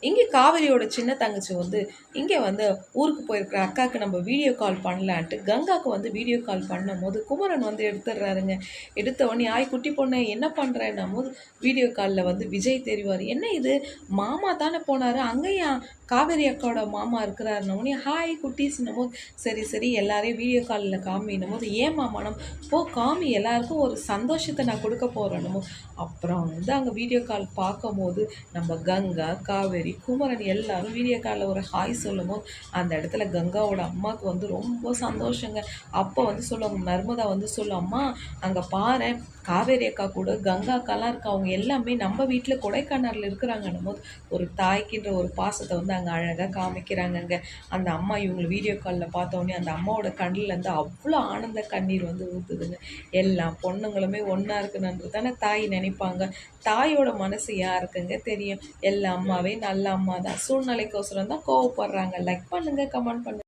இங்கே காவேரியோட சின்ன தங்கச்சி வந்து இங்கே வந்து ஊருக்கு போயிருக்கிற அக்காவுக்கு நம்ம வீடியோ கால் பண்ணலான்ட்டு கங்காவுக்கு வந்து வீடியோ கால் பண்ணும்போது குமரன் வந்து எடுத்துடுறாருங்க. எடுத்த உடனே ஆய் குட்டி பொண்ணு என்ன பண்ணுறேன்னும் போது வீடியோ காலில் வந்து விஜய் தெரிவார். என்ன இது மாமா தானே போனார், அங்கேயா காவேரி அக்காவோட மாமா இருக்கிறாருன்னும் உடனே ஹாய் குட்டீஸ்னும் போது சரி சரி எல்லாரையும் வீடியோ காலில் காமின்னும் போது ஏன் மாமானம் போ காமி எல்லாருக்கும் ஒரு சந்தோஷத்தை நான் கொடுக்க போகிறேன்னும் போது அப்புறம் வந்து அங்கே வீடியோ கால் பார்க்கும் போது நம்ம கங்கா காவேரி குமரன் எல்லாரும் வீடியோ காலில் ஒரு ஹாய் சொல்லும் போது அந்த இடத்துல கங்காவோட அம்மாவுக்கு வந்து ரொம்ப சந்தோஷங்க. அப்போ வந்து சொல்லுவாங்க, நர்மதா வந்து சொல்லும், அம்மா அங்கே பாரு காவேரி அக்கா கூட கங்கா அக்காலாம் இருக்கா, அவங்க எல்லாமே நம்ம வீட்டில் கொடைக்கானலில் இருக்கிறாங்கன்னும் போது ஒரு தாய்க்கின்ற ஒரு பாசத்தை வந்து அங்கே அழகாக காமிக்கிறாங்கங்க. அந்த அம்மா இவங்களை வீடியோ காலில் பார்த்தோன்னே அந்த அம்மாவோட கண்ணிலேருந்து அவ்வளோ ஆனந்த கண்ணீர் வந்து ஊற்றுதுங்க. எல்லா பொண்ணுங்களுமே ஒன்றா இருக்குன்றது தானே தாய் நினைப்பாங்க. தாயோட மனசு யாருக்குங்க தெரியும்? எல்லா அம்மாவே நல்ல அம்மா தான், சூழ்நிலைக்கோசரம் தான் கோவப்படுறாங்க. லைக் பண்ணுங்கள், கமெண்ட் பண்ணுங்கள்.